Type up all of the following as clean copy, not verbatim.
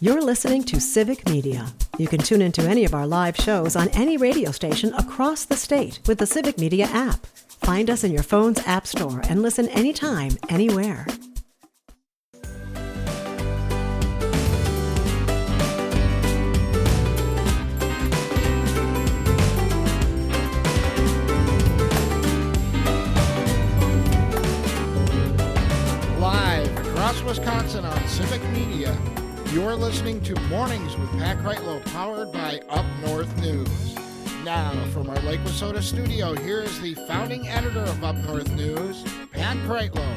You're listening to Civic Media. You can tune into any of our live shows on any radio station across the state with the Civic Media app. Find us in your phone's app store and listen anytime, anywhere. Live across Wisconsin on Civic Media, you're listening to Mornings with Pat Kreitlow, powered by Up North News. Now, from our Lake Wissota studio, here is the founding editor of Up North News, Pat Kreitlow.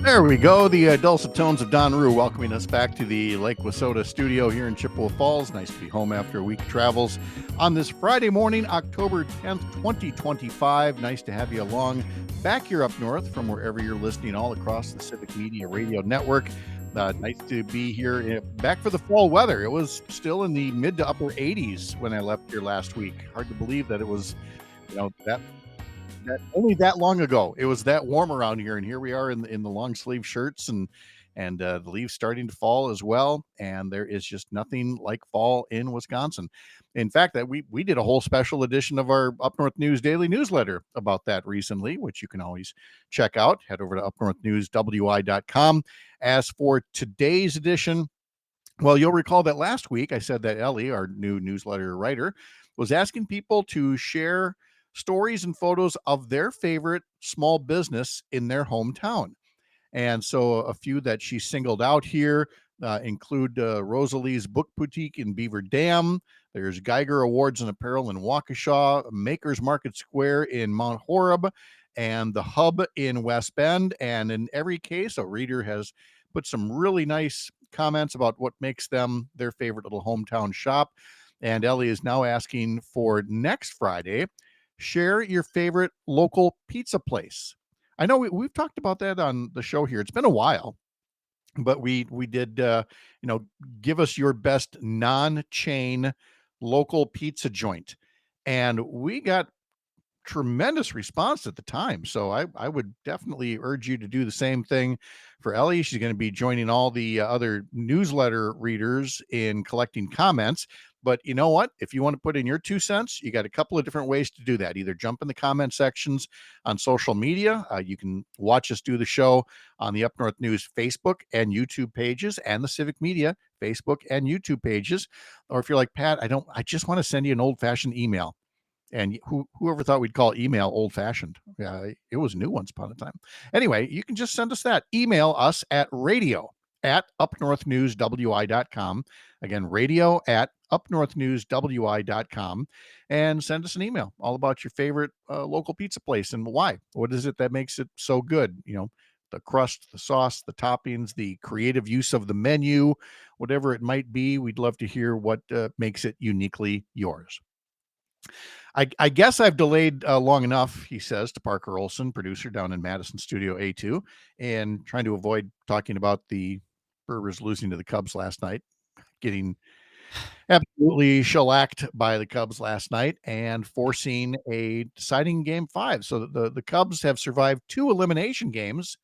There we go, the dulcet tones of Don Rue welcoming us back to the Lake Wissota studio here in Chippewa Falls. Nice to be home after a week of travels on this Friday morning, October 10th, 2025. Nice to have you along back here up north from wherever you're listening all across the Civic Media Radio Network. Nice to be here back for the fall weather. It was still in the mid to upper 80s when I left here last week. Hard to believe that it was, that only that long ago. It was that warm around here, and here we are in the long sleeve shirts and the leaves starting to fall as well. And there is just nothing like fall in Wisconsin. In fact, that we did a whole special edition of our Up North News daily newsletter about that recently, which you can always check out. Head over to upnorthnewswi.com. As for today's edition, well, you'll recall that last week I said that Ellie, our new newsletter writer, was asking people to share stories and photos of their favorite small business in their hometown. And so a few that she singled out here include Rosalie's Book Boutique in Beaver Dam. There's Geiger Awards and Apparel in Waukesha, Makers Market Square in Mount Horeb, and the Hub in West Bend. And in every case, a reader has put some really nice comments about what makes them their favorite little hometown shop. And Ellie is now asking for next Friday, share your favorite local pizza place. I know we've talked about that on the show here. It's been a while, but we did, give us your best non-chain local pizza joint. And we got tremendous response at the time. So I would definitely urge you to do the same thing for Ellie. She's going to be joining all the other newsletter readers in collecting comments. But you know what? If you want to put in your 2 cents, you got a couple of different ways to do that. Either jump in the comment sections on social media. You can watch us do the show on the Up North News Facebook and YouTube pages and the Civic Media Facebook and YouTube pages. Or if you're like, Pat, I just want to send you an old-fashioned email. And whoever thought we'd call email old-fashioned? It was new once upon a time. Anyway, you can just send us that. Email us at radio@upnorthnewswi.com. Again, radio@upnorthnewswi.com, and send us an email all about your favorite local pizza place and why. What is it that makes it so good? The crust, the sauce, the toppings, the creative use of the menu, whatever it might be. We'd love to hear what makes it uniquely yours. I guess I've delayed long enough, he says to Parker Olson, producer down in Madison Studio A2, and trying to avoid talking about the Brewers losing to the Cubs last night, getting absolutely shellacked by the Cubs last night and forcing a deciding Game 5. So the Cubs have survived 2 elimination games.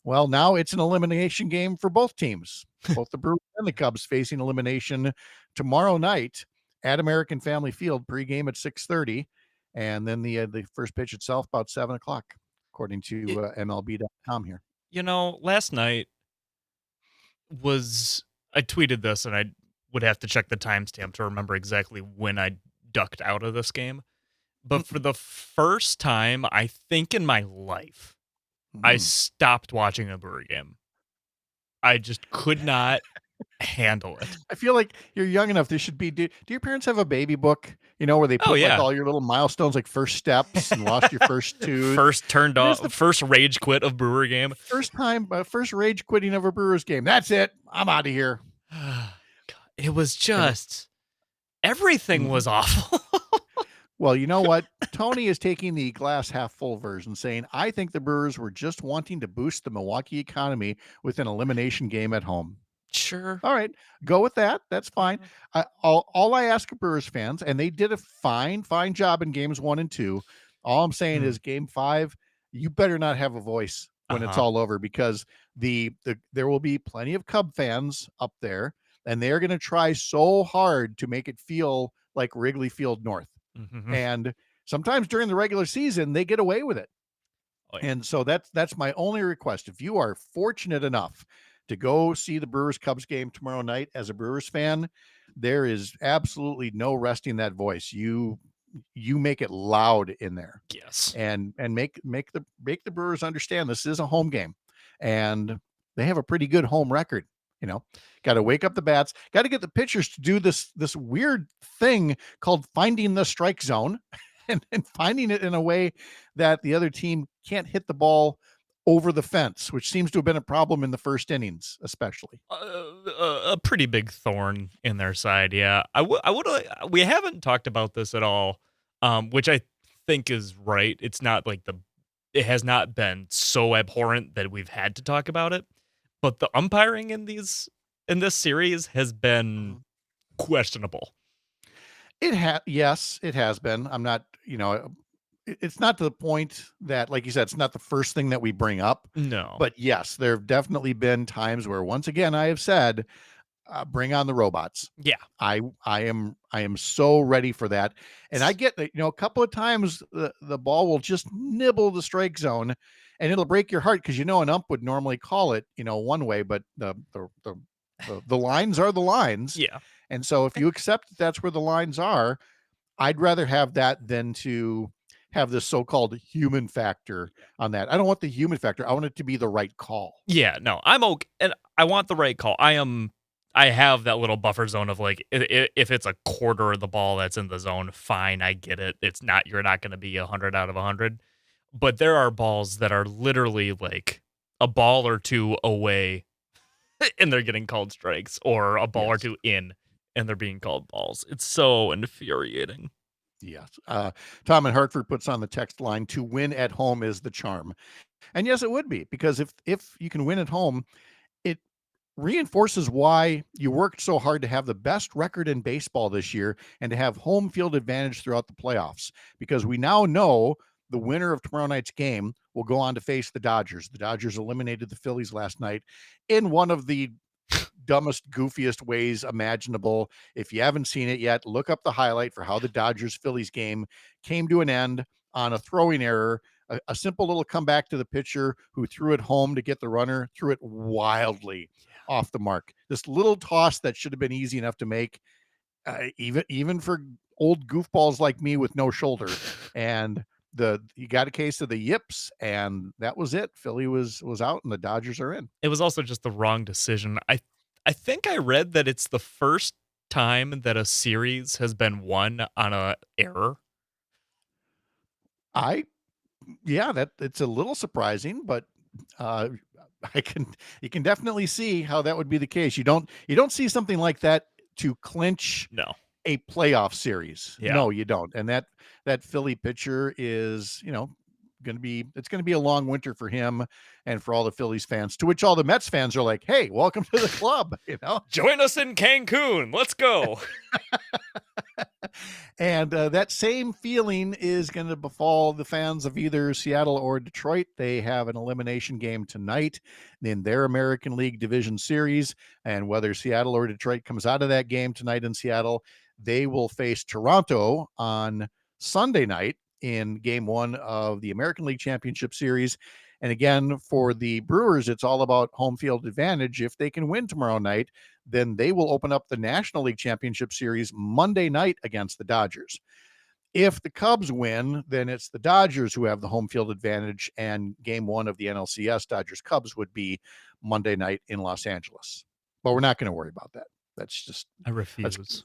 Well, now it's an elimination game for both teams, both the Brewers and the Cubs facing elimination tomorrow night at American Family Field, pregame at 6:30, and then the first pitch itself about 7:00, according to MLB.com here. Last night I tweeted this, and I would have to check the timestamp to remember exactly when I ducked out of this game. But for the first time, I think in my life, I stopped watching a Brewer game. I just could not handle it. I feel like you're young enough. This should be. Do your parents have a baby book? Where they put like all your little milestones, like first steps and lost your first tooth, first turned off, first rage quit of Brewer game, first rage quitting of a Brewers game. That's it. I'm out of here. It was just everything was awful. Well, you know what? Tony is taking the glass half full version, saying, I think the Brewers were just wanting to boost the Milwaukee economy with an elimination game at home. Sure. All right. Go with that. That's fine. All I ask of Brewers fans, and they did a fine job in games 1 and 2. All I'm saying is Game 5, you better not have a voice when it's all over, because there will be plenty of Cub fans up there and they're going to try so hard to make it feel like Wrigley Field North. Mm-hmm. And sometimes during the regular season, they get away with it. Oh, yeah. And so that's my only request. If you are fortunate enough to go see the Brewers Cubs game tomorrow night as a Brewers fan, there is absolutely no resting that voice. You make it loud in there, Yes. and make the Brewers understand this is a home game, and they have a pretty good home record. Got to wake up the bats, got to get the pitchers to do this weird thing called finding the strike zone and finding it in a way that the other team can't hit the ball over the fence, which seems to have been a problem in the first innings, especially. A pretty big thorn in their side. Yeah. I would, we haven't talked about this at all, which I think is right. It's not like it has not been so abhorrent that we've had to talk about it, but the umpiring in this series has been questionable. Yes, it has been. I'm not, it's not to the point that, like you said, it's not the first thing that we bring up. No. But yes, there have definitely been times where, once again, I have said, bring on the robots. Yeah. I am so ready for that. And I get that, a couple of times the ball will just nibble the strike zone, and it'll break your heart because an ump would normally call it, one way, but the lines are the lines. Yeah. And so if you accept that that's where the lines are, I'd rather have that than to have this so-called human factor on that. I don't want the human factor. I want it to be the right call. Yeah, no, I'm okay. And I want the right call. I have that little buffer zone of like, if it's a quarter of the ball that's in the zone, fine, I get it. You're not going to be 100 out of 100. But there are balls that are literally like a ball or two away and they're getting called strikes, or a ball or two in and they're being called balls. It's so infuriating. Yes. Tom in Hartford puts on the text line, to win at home is the charm. And yes, it would be, because if you can win at home, it reinforces why you worked so hard to have the best record in baseball this year and to have home field advantage throughout the playoffs, because we now know the winner of tomorrow night's game will go on to face the Dodgers. The Dodgers eliminated the Phillies last night in one of the dumbest, goofiest ways imaginable. If you haven't seen it yet, look up the highlight for how the Dodgers-Phillies game came to an end on a throwing error. A simple little comeback to the pitcher who threw it home to get the runner, threw it wildly off the mark. This little toss that should have been easy enough to make, even for old goofballs like me with no shoulder. And you got a case of the yips, and that was it. Philly was out, and the Dodgers are in. It was also just the wrong decision. I think I read that it's the first time that a series has been won on a error. That it's a little surprising, but you can definitely see how that would be the case. You don't see something like that to clinch a playoff series. Yeah. No, you don't. And that Philly pitcher is, it's going to be a long winter for him and for all the Phillies fans, to which all the Mets fans are like, hey, welcome to the club, Join us in Cancun. Let's go. And that same feeling is going to befall the fans of either Seattle or Detroit. They have an elimination game tonight in their American League Division Series. And whether Seattle or Detroit comes out of that game tonight in Seattle, they will face Toronto on Sunday night in game one of the American League Championship Series. And again, for the Brewers, it's all about home field advantage. If they can win tomorrow night, then they will open up the National League Championship Series Monday night against the Dodgers. If the Cubs win, then it's the Dodgers who have the home field advantage, and game one of the NLCS Dodgers-Cubs would be Monday night in Los Angeles. But we're not going to worry about that. That's just... I refuse.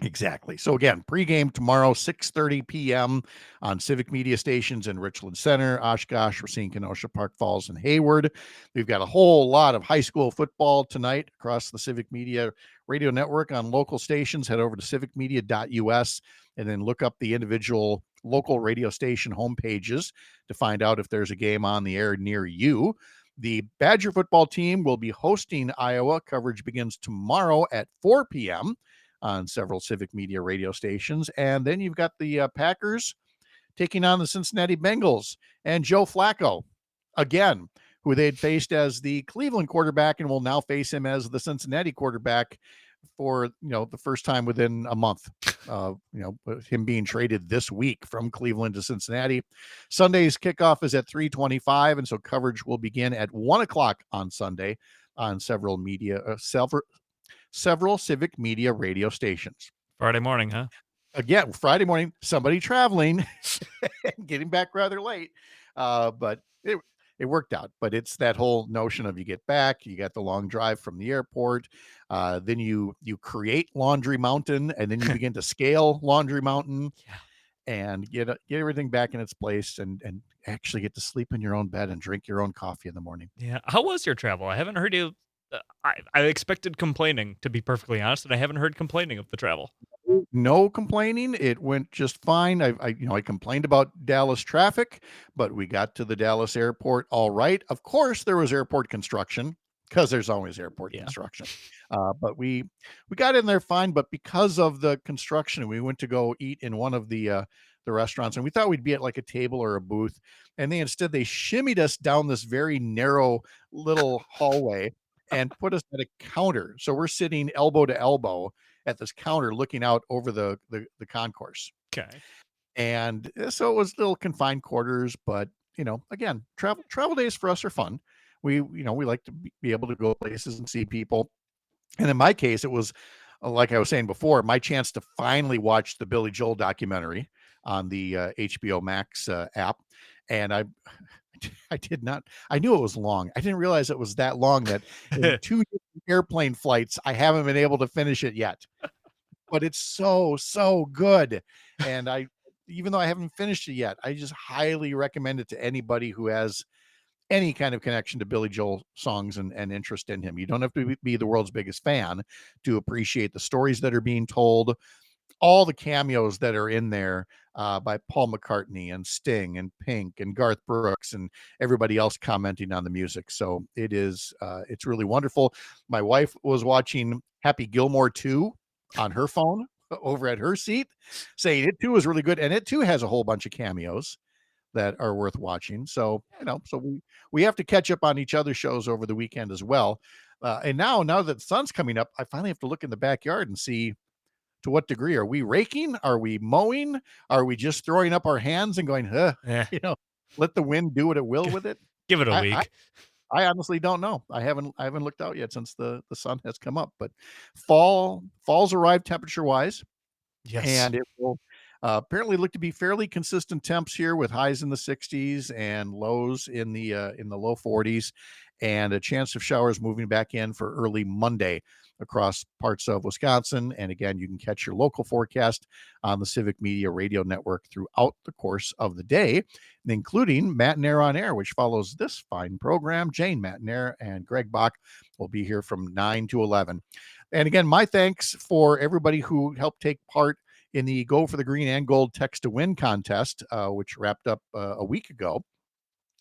Exactly. So again, pregame tomorrow, 6:30 p.m. on Civic Media stations in Richland Center, Oshkosh, Racine, Kenosha, Park Falls, and Hayward. We've got a whole lot of high school football tonight across the Civic Media radio network on local stations. Head over to civicmedia.us and then look up the individual local radio station homepages to find out if there's a game on the air near you. The Badger football team will be hosting Iowa. Coverage begins tomorrow at 4 p.m. on several Civic Media radio stations. And then you've got the Packers taking on the Cincinnati Bengals, and Joe Flacco, again, who they had faced as the Cleveland quarterback and will now face him as the Cincinnati quarterback for, the first time within a month. With him being traded this week from Cleveland to Cincinnati. Sunday's kickoff is at 3:25, and so coverage will begin at 1:00 on Sunday on several Civic Media radio stations. Friday morning, huh? Again, Friday morning, somebody traveling, getting back rather late, but it worked out. But it's that whole notion of you get back, you got the long drive from the airport, then you create Laundry Mountain, and then you begin to scale Laundry Mountain, and get everything back in its place, and actually get to sleep in your own bed and drink your own coffee in the morning. Yeah. How was your travel? I haven't heard you. I expected complaining, to be perfectly honest, and I haven't heard complaining of the travel. No complaining. It went just fine. I complained about Dallas traffic, but we got to the Dallas airport all right. Of course, there was airport construction, because there's always airport construction. But we got in there fine. But because of the construction, we went to go eat in one of the restaurants, and we thought we'd be at like a table or a booth, and they shimmied us down this very narrow little hallway and put us at a counter. So we're sitting elbow to elbow at this counter looking out over the concourse. Okay. And so it was little confined quarters, but again, travel days for us are fun. We like to be able to go places and see people. And in my case, it was, like I was saying before, my chance to finally watch the Billy Joel documentary on the HBO Max app. And I knew it was long. I didn't realize it was that long, that in 2 airplane flights, I haven't been able to finish it yet. But it's so good. And even though I haven't finished it yet, I just highly recommend it to anybody who has any kind of connection to Billy Joel songs and interest in him. You don't have to be the world's biggest fan to appreciate the stories that are being told, all the cameos that are in there by Paul McCartney and Sting and Pink and Garth Brooks and everybody else commenting on the music. So it's really wonderful. My wife was watching Happy Gilmore 2 on her phone over at her seat, saying it too was really good. And it too has a whole bunch of cameos that are worth watching. So, so we have to catch up on each other's shows over the weekend as well. And now that the sun's coming up, I finally have to look in the backyard and see, to what degree are we raking? Are we mowing? Are we just throwing up our hands and going, let the wind do what it will with it? Give it a week. I honestly don't know. I haven't looked out yet since the sun has come up, but fall's arrived temperature wise. Yes. And it will apparently look to be fairly consistent temps here, with highs in the 60s and lows in the low 40s, and a chance of showers moving back in for early Monday across parts of Wisconsin. And again, you can catch your local forecast on the Civic Media Radio Network throughout the course of the day, including Matt and Air on Air, which follows this fine program. Jane Matt and Greg Bach will be here from 9 to 11. And again, my thanks for everybody who helped take part in the Go for the Green and Gold Text to Win contest, which wrapped up a week ago.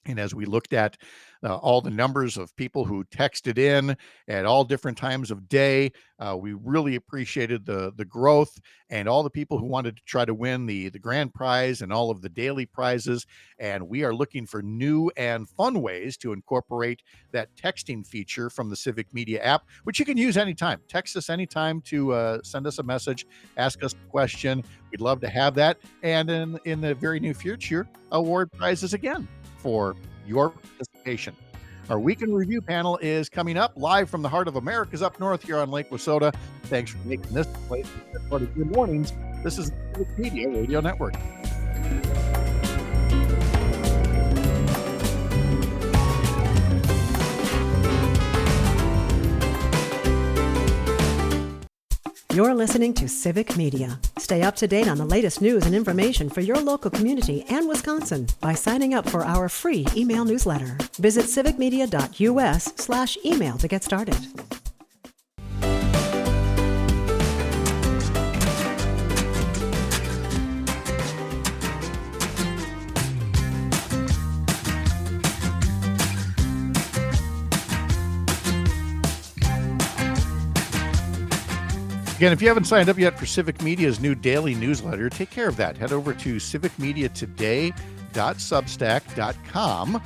And as we looked at all the numbers of people who texted in at all different times of day, we really appreciated the growth, and all the people who wanted to try to win the grand prize and all of the daily prizes. And we are looking for new and fun ways to incorporate that texting feature from the Civic Media app, which you can use anytime. Text us anytime to send us a message, ask us a question. We'd love to have that. And in the very near future, award prizes again for your participation. Our Weekend Review panel is coming up live from the heart of America's up north here on Lake Wissota. Thanks for making this place part of your mornings. This is the Civic Media Radio Network. You're listening to Civic Media. Stay up to date on the latest news and information for your local community and Wisconsin by signing up for our free email newsletter. Visit civicmedia.us/email to get started. Again, if you haven't signed up yet for Civic Media's new daily newsletter, take care of that. Head over to civicmediatoday.substack.com.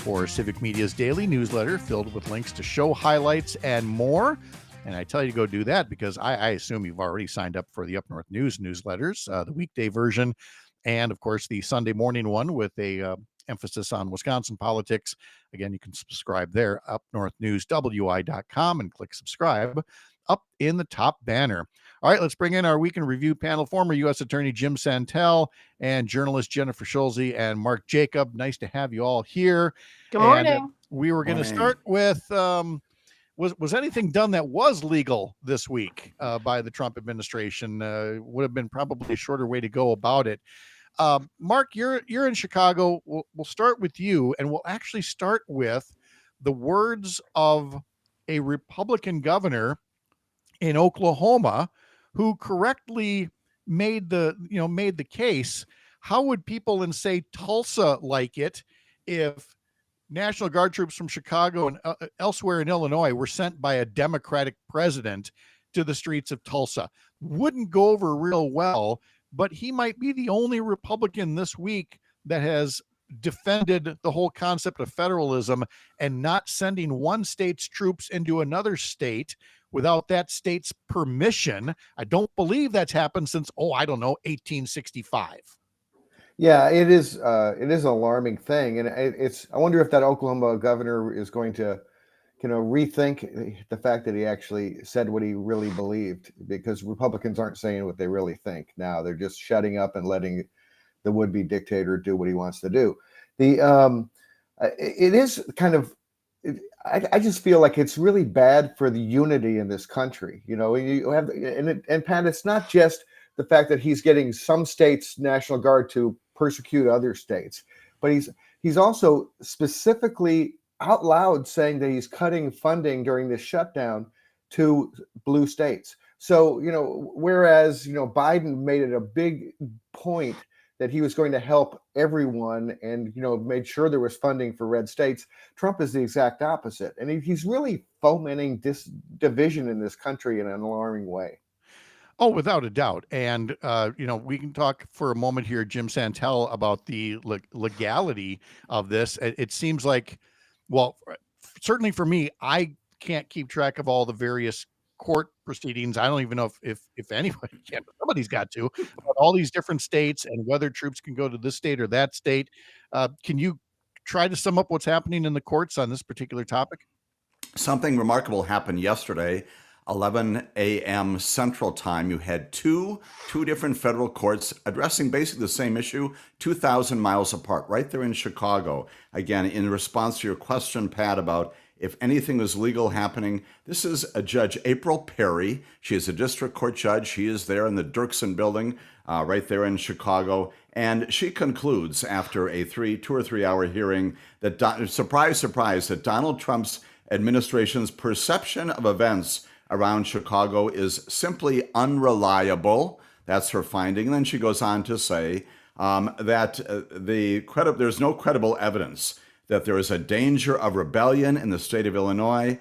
for Civic Media's daily newsletter filled with links to show highlights and more. And I tell you to go do that because I assume you've already signed up for the Up North News newsletters, the weekday version, and of course the Sunday morning one with a emphasis on Wisconsin politics. Again, you can subscribe there, upnorthnewswi.com, and click subscribe up in the top banner. All right, let's bring in our week in review panel, former U.S. Attorney Jim Santel and journalist Jennifer Schulze and Mark Jacob. Nice to have you all here. Good morning. And we were going to start with was anything done that was legal this week by the Trump administration? Would have been probably a shorter way to go about it. Mark, you're in Chicago. We'll start with you, and we'll actually start with the words of a Republican governor in Oklahoma who correctly made the case. How would people in, say, Tulsa like it if National Guard troops from Chicago and elsewhere in Illinois were sent by a Democratic president to the streets of Tulsa? Wouldn't go over real well, but he might be the only Republican this week that has defended the whole concept of federalism and not sending one state's troops into another state without that state's permission. I don't believe that's happened since, 1865. Yeah, it is an alarming thing, and I wonder if that Oklahoma governor is going to, rethink the fact that he actually said what he really believed, because Republicans aren't saying what they really think now. They're just shutting up and letting the would-be dictator do what he wants to do. It is kind of, I just feel like it's really bad for the unity in this country. You have, and Pat, it's not just the fact that he's getting some states' National Guard to persecute other states, but he's also specifically out loud saying that he's cutting funding during this shutdown to blue states. So, whereas, Biden made it a big point that he was going to help everyone and, made sure there was funding for red states, Trump is the exact opposite. And he's really fomenting this division in this country in an alarming way. Oh, without a doubt. And, we can talk for a moment here, Jim Santel, about the legality of this. It seems like, well, certainly for me, I can't keep track of all the various court proceedings. I don't even know if anybody can, but somebody's got to, about all these different states and whether troops can go to this state or that state. Can you try to sum up what's happening in the courts on this particular topic? Something remarkable happened yesterday. 11 a.m. Central Time, you had two different federal courts addressing basically the same issue, 2,000 miles apart, right there in Chicago. Again, in response to your question, Pat, about if anything was legal happening, this is a Judge April Perry. She is a district court judge. She is there in the Dirksen building, right there in Chicago. And she concludes after a 2 or 3 hour hearing that, surprise, surprise, that Donald Trump's administration's perception of events around Chicago is simply unreliable. That's her finding. And then she goes on to say that there's no credible evidence that there is a danger of rebellion in the state of Illinois,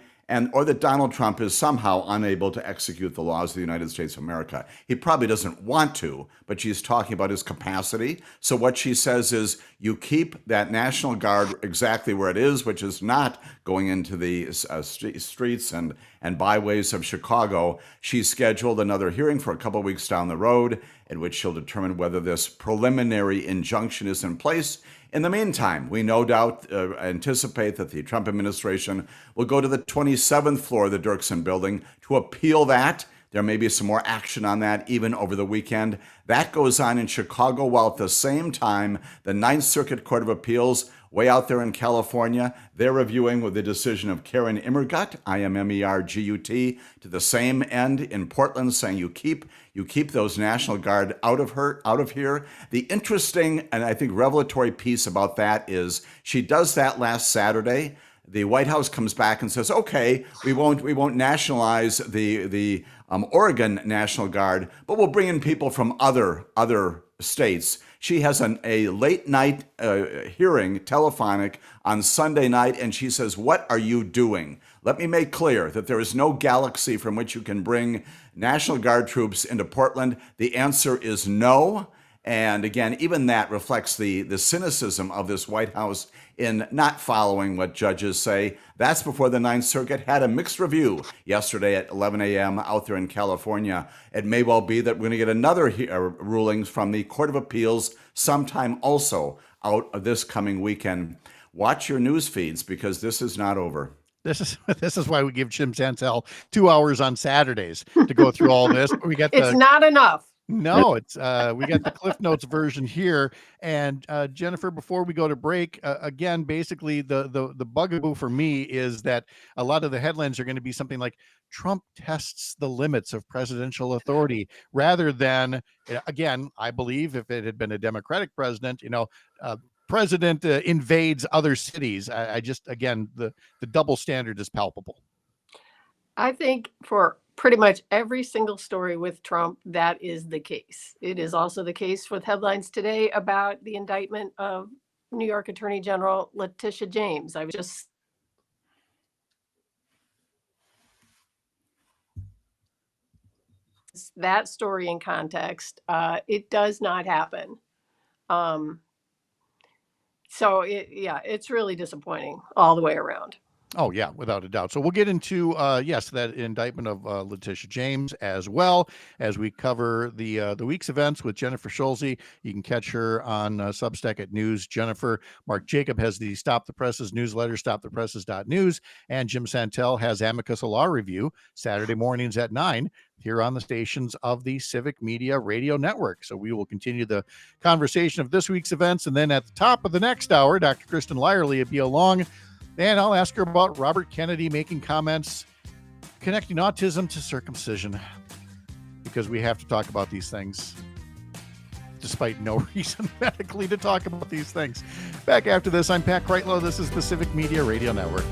or that Donald Trump is somehow unable to execute the laws of the United States of America. He probably doesn't want to, but she's talking about his capacity. So what she says is, you keep that National Guard exactly where it is, which is not going into the streets and byways of Chicago. She's scheduled another hearing for a couple of weeks down the road, in which she'll determine whether this preliminary injunction is in place. In the meantime, we no doubt anticipate that the Trump administration will go to the 27th floor of the Dirksen building to appeal that. There may be some more action on that even over the weekend. That goes on in Chicago, while at the same time, the Ninth Circuit Court of Appeals, way out there in California, they're reviewing with the decision of Karen Immergut, Immergut, to the same end in Portland, saying you keep those National Guard out of here. The interesting and I think revelatory piece about that is she does that last Saturday. The White House comes back and says, okay, we won't nationalize the Oregon National Guard, but we'll bring in people from other states. She has a late night hearing, telephonic, on Sunday night, and she says, what are you doing? Let me make clear that there is no galaxy from which you can bring National Guard troops into Portland. The answer is no. And again, even that reflects the cynicism of this White House in not following what judges say. That's before the Ninth Circuit had a mixed review yesterday at 11 a.m. out there in California. It may well be that we're going to get another rulings from the Court of Appeals sometime also out of this coming weekend. Watch your news feeds because this is not over. This is why we give Jim Santel 2 hours on Saturdays to go through all this. We got It's not enough. No, it's we got the Cliff Notes version here. And Jennifer, before we go to break, again, basically the bugaboo for me is that a lot of the headlines are going to be something like Trump tests the limits of presidential authority, rather than, again, I believe if it had been a Democratic president, president invades other cities. I just, again, the double standard is palpable. I think for pretty much every single story with Trump, that is the case. It is also the case with headlines today about the indictment of New York Attorney General Letitia James. I was just that story in context. It does not happen. So it's really disappointing all the way around. Oh, yeah, without a doubt. So we'll get into, yes, that indictment of Letitia James, as well as we cover the week's events with Jennifer Schulze. You can catch her on Substack at News Jennifer. Mark Jacob has the Stop the Presses newsletter, stopthepresses.news. And Jim Santel has Amicus, a law review, Saturday mornings at 9 here on the stations of the Civic Media Radio Network. So we will continue the conversation of this week's events. And then at the top of the next hour, Dr. Kristen Lyerly will be along. And I'll ask her about Robert Kennedy making comments connecting autism to circumcision, because we have to talk about these things despite no reason medically to talk about these things. Back after this, I'm Pat Kreitlow. This is the Civic Media Radio Network.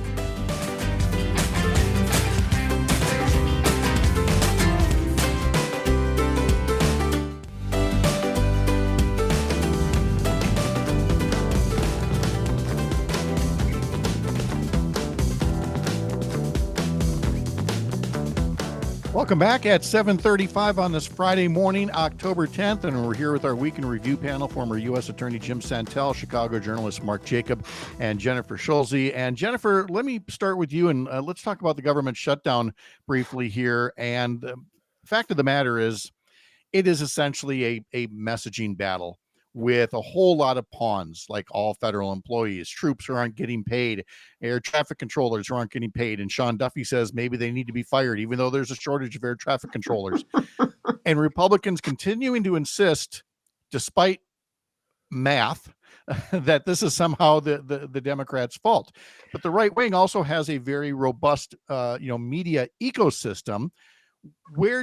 Welcome back at 7:35 on this Friday morning, October 10th, and we're here with our Week in Review panel, former U.S. Attorney Jim Santel, Chicago journalist Mark Jacob, and Jennifer Schulze. And Jennifer, let me start with you, and let's talk about the government shutdown briefly here. And the fact of the matter is, it is essentially a messaging battle with a whole lot of pawns, like all federal employees, troops who aren't getting paid, air traffic controllers who aren't getting paid. And Sean Duffy says maybe they need to be fired, even though there's a shortage of air traffic controllers. And Republicans continuing to insist, despite math, that this is somehow the Democrats' fault. But the right wing also has a very robust, media ecosystem. Where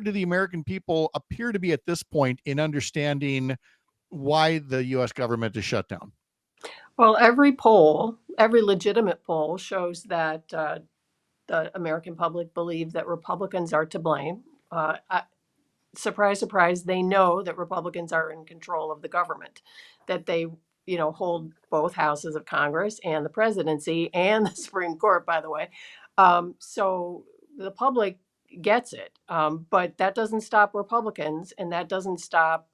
do the American people appear to be at this point in understanding why the U.S. government is shut down? Well, every legitimate poll shows that the American public believe that Republicans are to blame. Surprise, surprise, they know that Republicans are in control of the government, that they, hold both houses of Congress and the presidency and the Supreme Court, by the way. So the public gets it. But that doesn't stop Republicans, and that doesn't stop,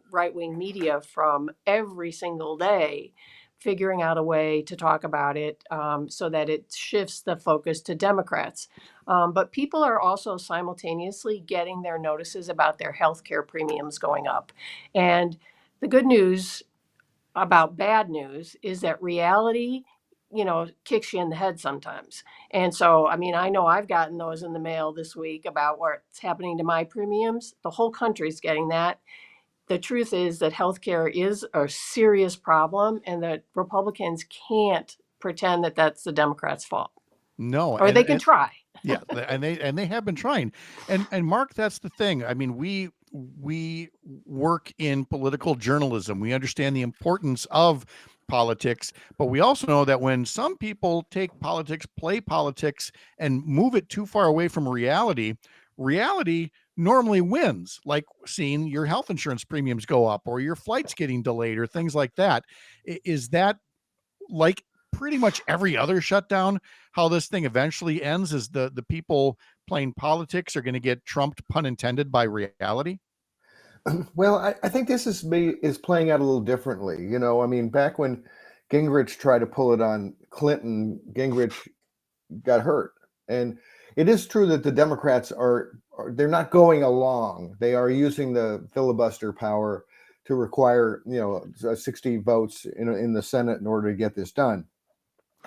right-wing media from every single day figuring out a way to talk about it so that it shifts the focus to Democrats. But people are also simultaneously getting their notices about their health care premiums going up. And the good news about bad news is that reality kicks you in the head sometimes. And so, I know I've gotten those in the mail this week about what's happening to my premiums. The whole country's getting that. The truth is that healthcare is a serious problem, and that Republicans can't pretend that that's the Democrats' fault. No, or they can try. Yeah, and they have been trying. And Mark, that's the thing. I mean, we work in political journalism. We understand the importance of politics, but we also know that when some people take politics, play politics, and move it too far away from reality normally wins, like seeing your health insurance premiums go up or your flights getting delayed or things like that. Is that, like pretty much every other shutdown, how this thing eventually ends? Is the people playing politics are going to get trumped, pun intended, by reality? Well, I think this is playing out a little differently. Back when Gingrich tried to pull it on Clinton. Gingrich got hurt. And it is true that the Democrats they're not going along. They are using the filibuster power to require 60 votes in the Senate in order to get this done.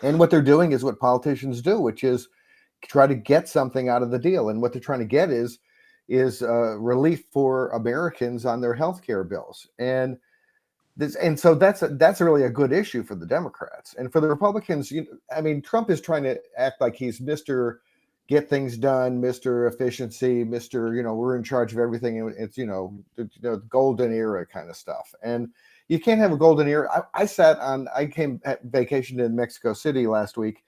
And what they're doing is what politicians do, which is try to get something out of the deal. And what they're trying to get is relief for Americans on their health care bills. And so that's really a good issue for the Democrats. And for the Republicans, Trump is trying to act like he's Mr. Get things done, Mr. Efficiency, Mr. We're in charge of everything. It's the golden era kind of stuff. And you can't have a golden era. I came at vacation in Mexico City last week,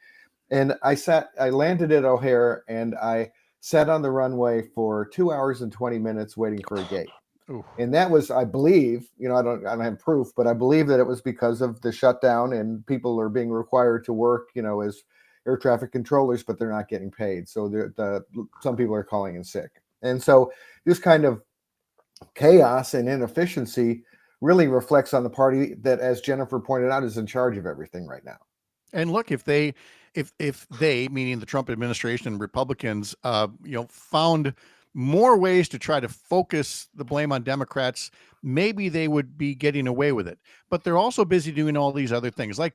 and I landed at O'Hare, and I sat on the runway for 2 hours and 20 minutes waiting for a gate. Ooh. I that was, I believe, I don't have proof, but I believe that it was because of the shutdown and people are being required to work, as air traffic controllers, but they're not getting paid. So some people are calling in sick. And so this kind of chaos and inefficiency really reflects on the party that, as Jennifer pointed out, is in charge of everything right now. And look, if they, meaning the Trump administration and Republicans, found more ways to try to focus the blame on Democrats, maybe they would be getting away with it. But they're also busy doing all these other things, like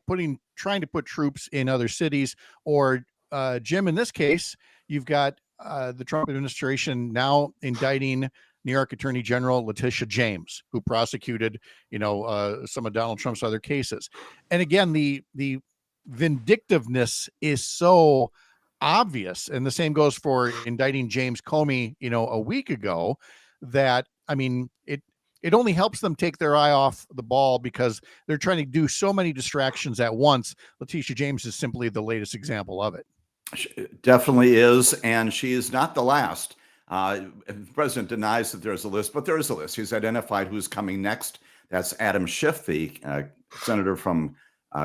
trying to put troops in other cities, or Jim, in this case, you've got the Trump administration now indicting New York Attorney General Letitia James, who prosecuted, some of Donald Trump's other cases. And again, the vindictiveness is so obvious, and the same goes for indicting James Comey a week ago, that it only helps them take their eye off the ball because they're trying to do so many distractions at once. Letitia James is simply the latest example of it. She definitely is, and she is not the last. The president denies that there's a list, but there is a list. He's identified who's coming next. That's Adam Schiff, the senator from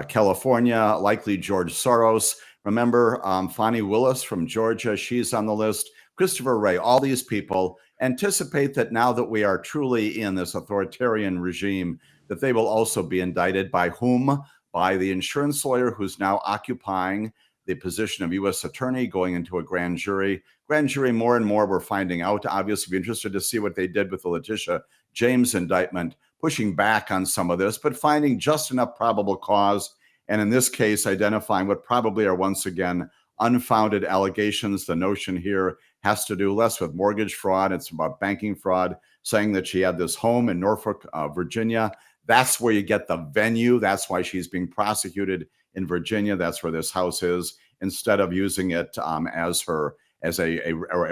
California, likely George Soros. Remember, Fani Willis from Georgia, she's on the list. Christopher Wray, all these people anticipate that now that we are truly in this authoritarian regime, that they will also be indicted. By whom? By the insurance lawyer who's now occupying the position of U.S. attorney, going into a grand jury. Grand jury, more and more we're finding out. Obviously, be interested to see what they did with the Letitia James indictment, pushing back on some of this, but finding just enough probable cause. And in this case, identifying what probably are, once again, unfounded allegations. The notion here has to do less with mortgage fraud. It's about banking fraud, saying that she had this home in Norfolk, Virginia. That's where you get the venue. That's why she's being prosecuted in Virginia. That's where this house is, instead of using it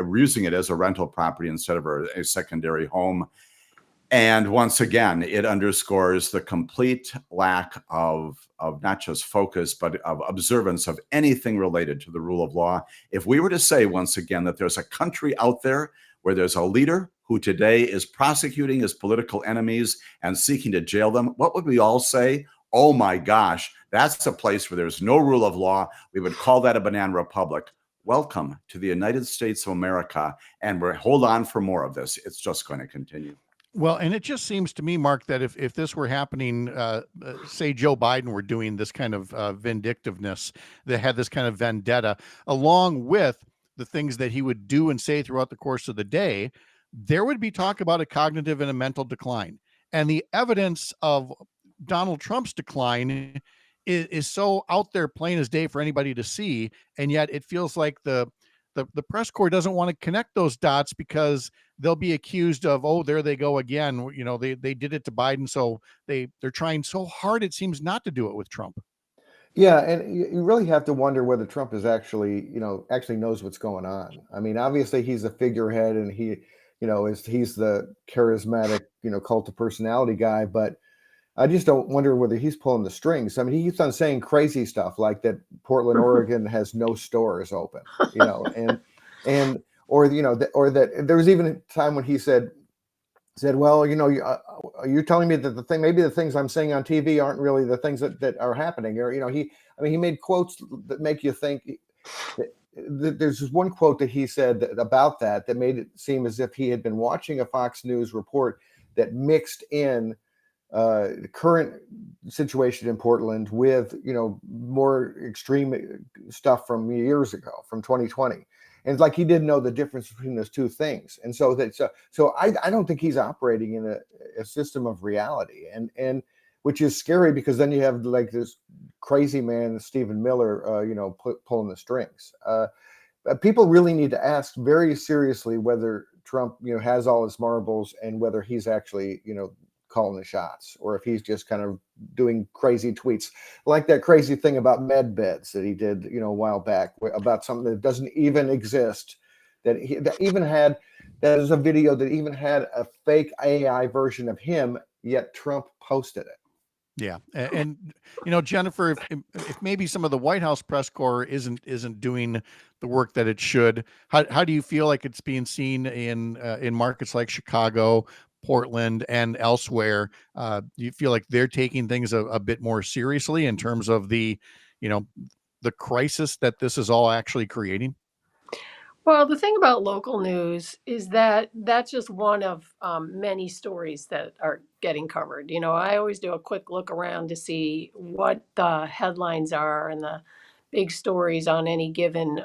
using it as a rental property instead of a secondary home. And once again, it underscores the complete lack of not just focus, but of observance of anything related to the rule of law. If we were to say, once again, that there's a country out there where there's a leader who today is prosecuting his political enemies and seeking to jail them, what would we all say? Oh my gosh, that's a place where there's no rule of law. We would call that a banana republic. Welcome to the United States of America. And hold on for more of this. It's just going to continue. Well, and it just seems to me, Mark, that if this were happening, say Joe Biden were doing this kind of vindictiveness, that had this kind of vendetta, along with the things that he would do and say throughout the course of the day, there would be talk about a cognitive and a mental decline. And the evidence of Donald Trump's decline is so out there, plain as day for anybody to see. And yet it feels like the press corps doesn't want to connect those dots, because they'll be accused of, oh, there they go again. They did it to Biden. So they're trying so hard, it seems, not to do it with Trump. Yeah, and you really have to wonder whether Trump is actually knows what's going on. I mean, obviously he's a figurehead, and he's the charismatic, cult of personality guy, but I just don't wonder whether he's pulling the strings. I mean, he keeps on saying crazy stuff like that Portland, Oregon has no stores open, or that there was even a time when he said, well, are you telling me that maybe the things I'm saying on TV aren't really the things that are happening? Or, he made quotes that make you think. There's this one quote that he said about that made it seem as if he had been watching a Fox News report that mixed in the current situation in Portland with, more extreme stuff from years ago, from 2020. And it's like he didn't know the difference between those two things. And so I don't think he's operating in a system of reality, and which is scary, because then you have like this crazy man, Stephen Miller, pulling the strings. People really need to ask very seriously whether Trump, has all his marbles, and whether he's actually, calling the shots, or if he's just kind of doing crazy tweets, like that crazy thing about med beds that he did, a while back, about something that doesn't even exist. That is a video that even had a fake AI version of him, yet Trump posted it. Yeah, and Jennifer, if maybe some of the White House press corps isn't doing the work that it should, how do you feel like it's being seen in markets like Chicago, Portland, and elsewhere? Do you feel like they're taking things a bit more seriously in terms of the crisis that this is all actually creating? Well, the thing about local news is that that's just one of many stories that are getting covered. I always do a quick look around to see what the headlines are and the big stories on any given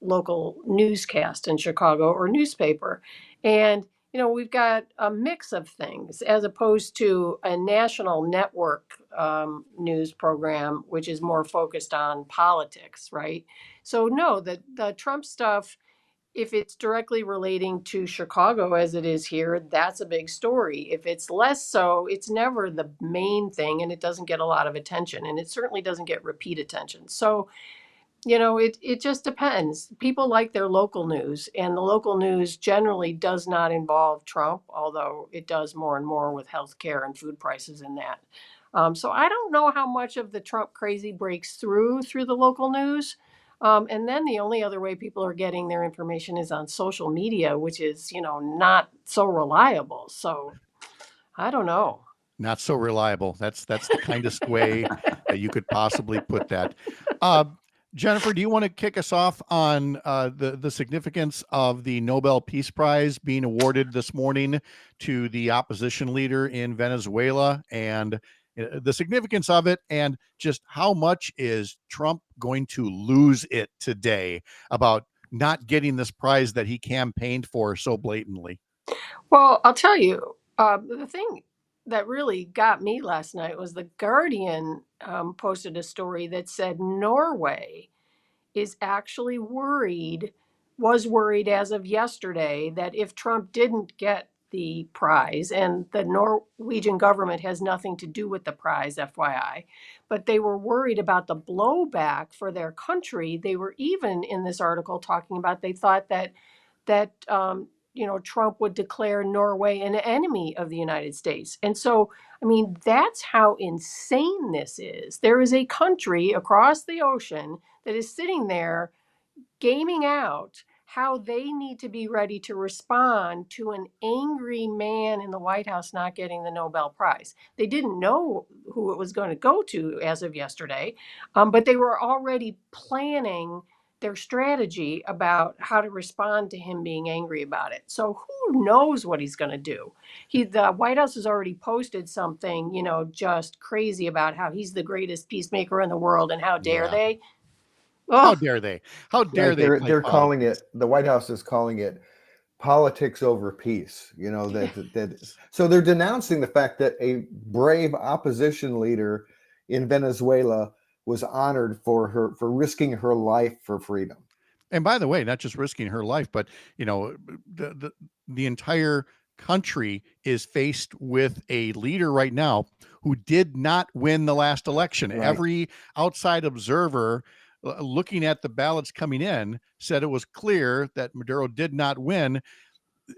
local newscast in Chicago or newspaper. And, we've got a mix of things as opposed to a national network news program, which is more focused on politics, right? So, no, the Trump stuff, if it's directly relating to Chicago as it is here, that's a big story. If it's less so, it's never the main thing, and it doesn't get a lot of attention, and it certainly doesn't get repeat attention. So, it just depends. People like their local news, and the local news generally does not involve Trump, although it does more and more with healthcare and food prices and that. So I don't know how much of the Trump crazy breaks through the local news. And then the only other way people are getting their information is on social media, which is, not so reliable. So I don't know. Not so reliable. That's the kindest way that you could possibly put that. Uh, Jennifer, do you want to kick us off on the significance of the Nobel Peace Prize being awarded this morning to the opposition leader in Venezuela, and the significance of it, and just how much is Trump going to lose it today about not getting this prize that he campaigned for so blatantly? Well, I'll tell you, the thing that really got me last night was the Guardian posted a story that said Norway is actually was worried as of yesterday that if Trump didn't get the prize, and the Norwegian government has nothing to do with the prize, FYI, but they were worried about the blowback for their country. They were even in this article talking about they thought that Trump would declare Norway an enemy of the United States. And so, I mean, that's how insane this is. There is a country across the ocean that is sitting there gaming out how they need to be ready to respond to an angry man in the White House not getting the Nobel Prize. They didn't know who it was going to go to as of yesterday, but they were already planning their strategy about how to respond to him being angry about it. So who knows what he's going to do? The White House has already posted something, just crazy about how he's the greatest peacemaker in the world, and how dare Yeah. they? How Oh, dare they? How dare Right, they play they're calling politics? it, the White House is calling it politics over peace. So they're denouncing the fact that a brave opposition leader in Venezuela was honored for risking her life for freedom. And by the way, not just risking her life, but the entire country is faced with a leader right now who did not win the last election. Right. Every outside observer looking at the ballots coming in said it was clear that Maduro did not win.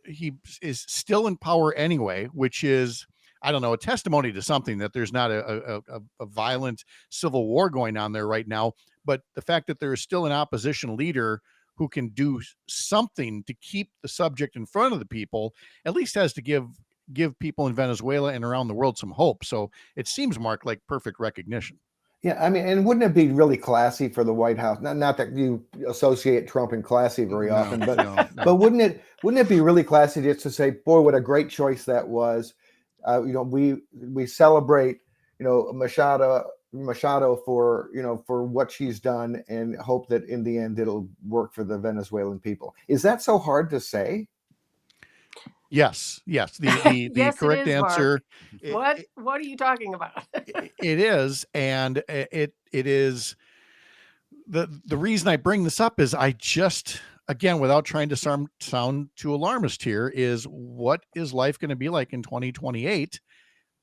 He is still in power anyway, which is, I don't know, a testimony to something, that there's not a violent civil war going on there right now. But the fact that there is still an opposition leader who can do something to keep the subject in front of the people, at least has to give people in Venezuela and around the world some hope. So it seems, Mark, like perfect recognition. Yeah, I mean, and wouldn't it be really classy for the White House? Not that you associate Trump and classy very often, but No. but wouldn't it be really classy just to say, boy, what a great choice that was? We celebrate, Machado for what she's done, and hope that in the end it'll work for the Venezuelan people. Is that so hard to say? Yes. The Yes, it correct is, Mark. answer. What are you talking about? It is, and it is the reason I bring this up is I just, again, without trying to sound too alarmist here, is what is life going to be like in 2028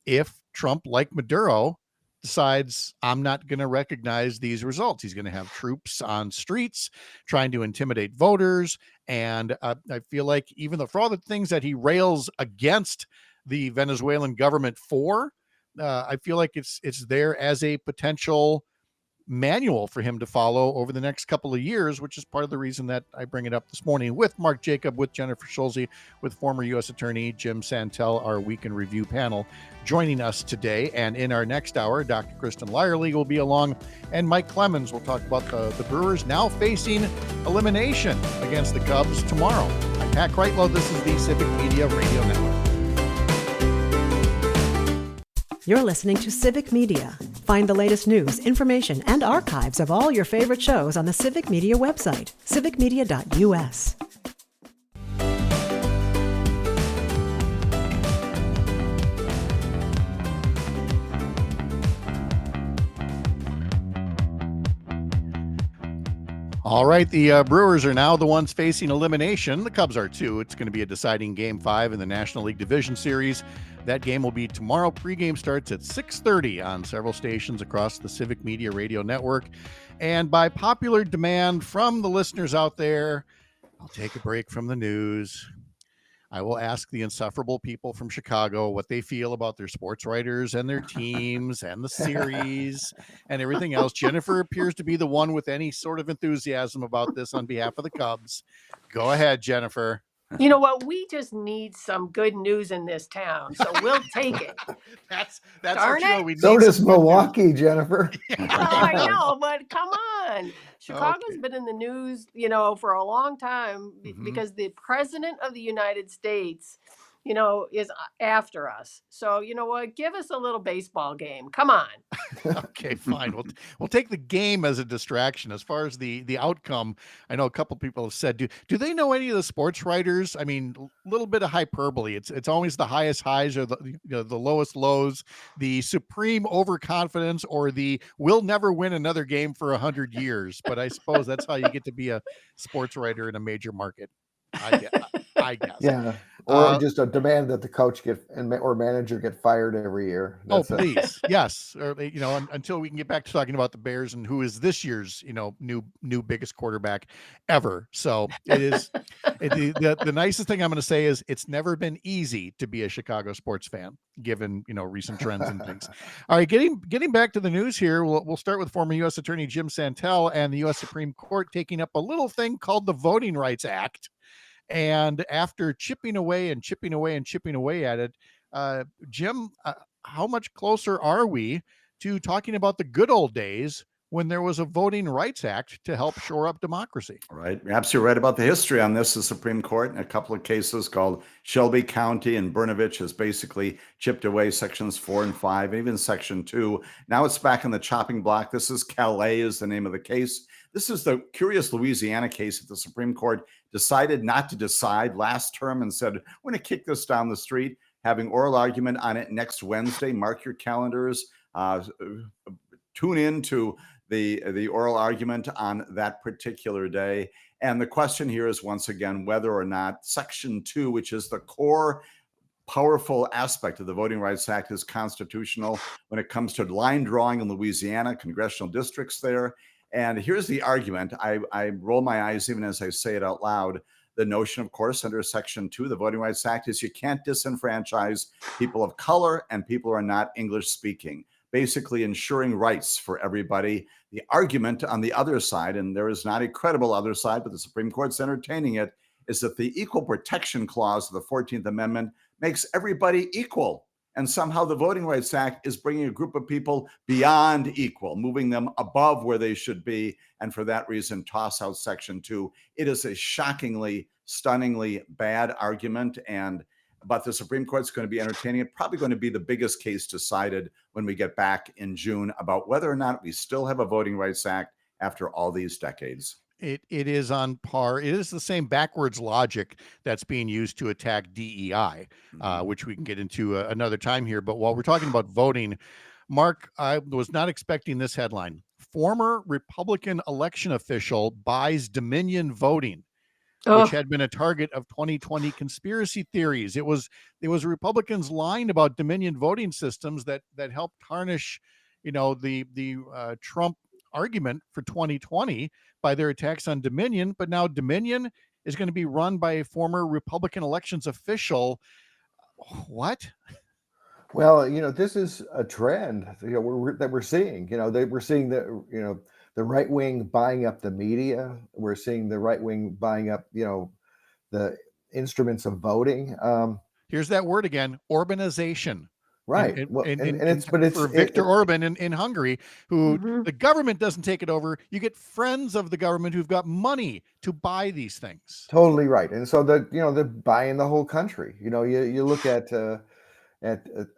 if Trump, like Maduro, decides I'm not going to recognize these results? He's going to have troops on streets trying to intimidate voters. And I feel like for all the things that he rails against the Venezuelan government for, I feel like it's there as a potential manual for him to follow over the next couple of years, which is part of the reason that I bring it up this morning with Mark Jacob, with Jennifer Schulze, with former U.S. Attorney Jim Santel, our Week in Review panel, joining us today. And in our next hour, Dr. Kristen Lyerly will be along, and Mike Clemens will talk about the Brewers now facing elimination against the Cubs tomorrow. I'm Pat Kreitlow. This is the Civic Media Radio Network. You're listening to Civic Media. Find the latest news, information, and archives of all your favorite shows on the Civic Media website, civicmedia.us. All right, the Brewers are now the ones facing elimination. The Cubs are too. It's going to be a deciding Game 5 in the National League Division Series. That game will be tomorrow. Pregame starts at 6:30 on several stations across the Civic Media Radio Network. And by popular demand from the listeners out there, I'll take a break from the news. I will ask the insufferable people from Chicago what they feel about their sports writers and their teams and the series and everything else. Jennifer appears to be the one with any sort of enthusiasm about this on behalf of the Cubs. Go ahead, Jennifer. You know what? We just need some good news in this town, so we'll take it. That's Darn what it. we need. So does Milwaukee, Jennifer. Well, I know, but come on. Chicago's Okay. been in the news, for a long time because the president of the United States, is after us. So, you know what? Give us a little baseball game. Come on. Okay, fine. We'll take the game as a distraction. As far as the outcome, I know a couple people have said, do they know any of the sports writers? I mean, a little bit of hyperbole. It's always the highest highs or the lowest lows, the supreme overconfidence, or the we'll never win another game for 100 years. But I suppose that's how you get to be a sports writer in a major market. I guess. Yeah. Or just a demand that the coach or manager get fired every year. Please. Yes. Or, until we can get back to talking about the Bears and who is this year's, new biggest quarterback ever. So it is the nicest thing I'm going to say is it's never been easy to be a Chicago sports fan, given, recent trends and things. All right. Getting back to the news here. We'll start with former U.S. Attorney Jim Santel and the U.S. Supreme Court taking up a little thing called the Voting Rights Act. And after chipping away at it, Jim, how much closer are we to talking about the good old days when there was a Voting Rights Act to help shore up democracy? Right. You're absolutely right about the history on this. The Supreme Court in a couple of cases called Shelby County and Brnovich has basically chipped away sections 4 and 5, and even section 2. Now it's back on the chopping block. This is Calais is the name of the case. This is the curious Louisiana case that the Supreme Court decided not to decide last term and said, we're going to kick this down the street, having oral argument on it next Wednesday. Mark your calendars. Tune in to the oral argument on that particular day. And the question here is, once again, whether or not Section 2, which is the core powerful aspect of the Voting Rights Act, is constitutional when it comes to line drawing in Louisiana, congressional districts there. And here's the argument. I roll my eyes even as I say it out loud. The notion, of course, under Section 2 of the Voting Rights Act is you can't disenfranchise people of color and people who are not English speaking, basically ensuring rights for everybody. The argument on the other side, and there is not a credible other side, but the Supreme Court's entertaining it, is that the Equal Protection Clause of the 14th Amendment makes everybody equal. And somehow the Voting Rights Act is bringing a group of people beyond equal, moving them above where they should be. And for that reason, toss out Section 2. It is a shockingly, stunningly bad argument. And But the Supreme Court's going to be entertaining it, probably going to be the biggest case decided when we get back in June about whether or not we still have a Voting Rights Act after all these decades. It is on par. It is the same backwards logic that's being used to attack DEI, which we can get into another time here. But while we're talking about voting, Mark, I was not expecting this headline. Former Republican election official buys Dominion voting, which had been a target of 2020 conspiracy theories. It was Republicans lying about Dominion voting systems that helped tarnish, the Trump argument for 2020 by their attacks on Dominion. But now Dominion is going to be run by a former Republican elections official. What? Well, this is a trend that we're seeing. We're seeing the right wing buying up the media. We're seeing the right wing buying up the instruments of voting. Here's that word again: urbanization. Right. For Viktor Orban in Hungary, who the government doesn't take it over. You get friends of the government who've got money to buy these things. Totally right. And so they're buying the whole country. You look at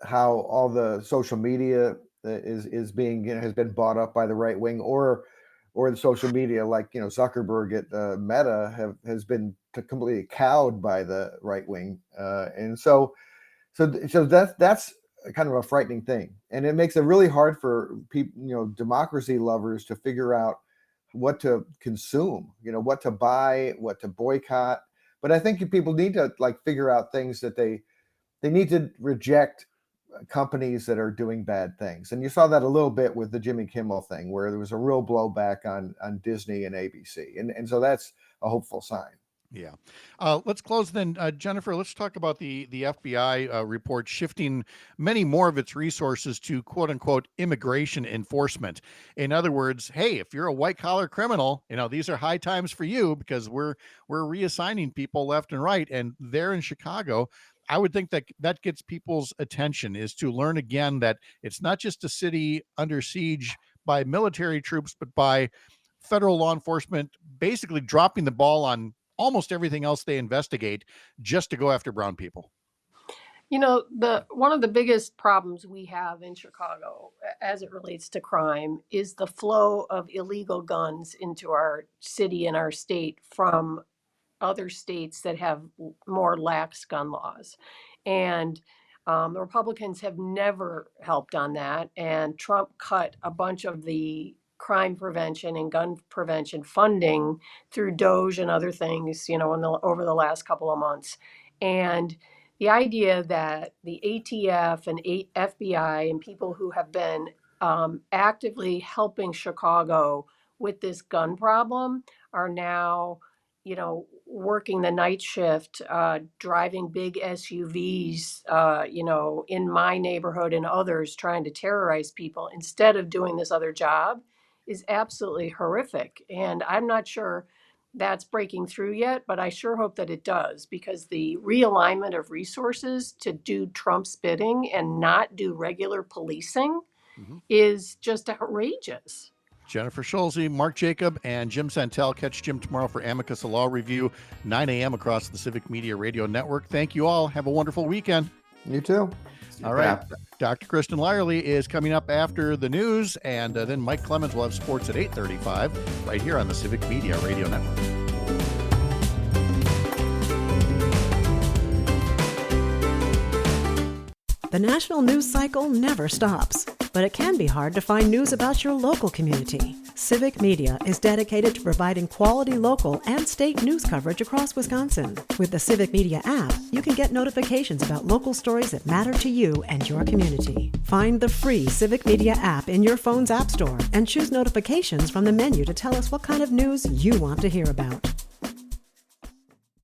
how all the social media is being has been bought up by the right wing, or the social media like Zuckerberg at Meta has been completely cowed by the right wing, and so that's kind of a frightening thing, and it makes it really hard for people, democracy lovers, to figure out what to consume, what to buy, what to boycott. But I think people need to figure out things that they need to reject companies that are doing bad things. And you saw that a little bit with the Jimmy Kimmel thing, where there was a real blowback on Disney and ABC. And so that's a hopeful sign. Yeah. Let's close then. Jennifer, let's talk about the FBI report shifting many more of its resources to quote unquote immigration enforcement. In other words, hey, if you're a white collar criminal, these are high times for you, because we're reassigning people left and right. And there in Chicago, I would think that gets people's attention, is to learn again that it's not just a city under siege by military troops, but by federal law enforcement basically dropping the ball on almost everything else they investigate just to go after brown people. One of the biggest problems we have in Chicago as it relates to crime is the flow of illegal guns into our city and our state from other states that have more lax gun laws. And the Republicans have never helped on that. And Trump cut a bunch of the crime prevention and gun prevention funding through Doge and other things, over the last couple of months. And the idea that the ATF and FBI and people who have been actively helping Chicago with this gun problem are now, working the night shift, driving big SUVs, in my neighborhood and others, trying to terrorize people instead of doing this other job, is absolutely horrific. And I'm not sure that's breaking through yet, but I sure hope that it does, because the realignment of resources to do Trump's bidding and not do regular policing is just outrageous. Jennifer Schulze, Mark Jacob, and Jim Santel. Catch Jim tomorrow for Amicus, a law review, 9 a.m. across the Civic Media Radio Network. Thank you all. Have a wonderful weekend. You too. All right. Dr. Kristen Lyerly is coming up after the news, and then Mike Clemens will have sports at 8:35 right here on the Civic Media Radio Network. The national news cycle never stops, but it can be hard to find news about your local community. Civic Media is dedicated to providing quality local and state news coverage across Wisconsin. With the Civic Media app, you can get notifications about local stories that matter to you and your community. Find the free Civic Media app in your phone's app store and choose notifications from the menu to tell us what kind of news you want to hear about.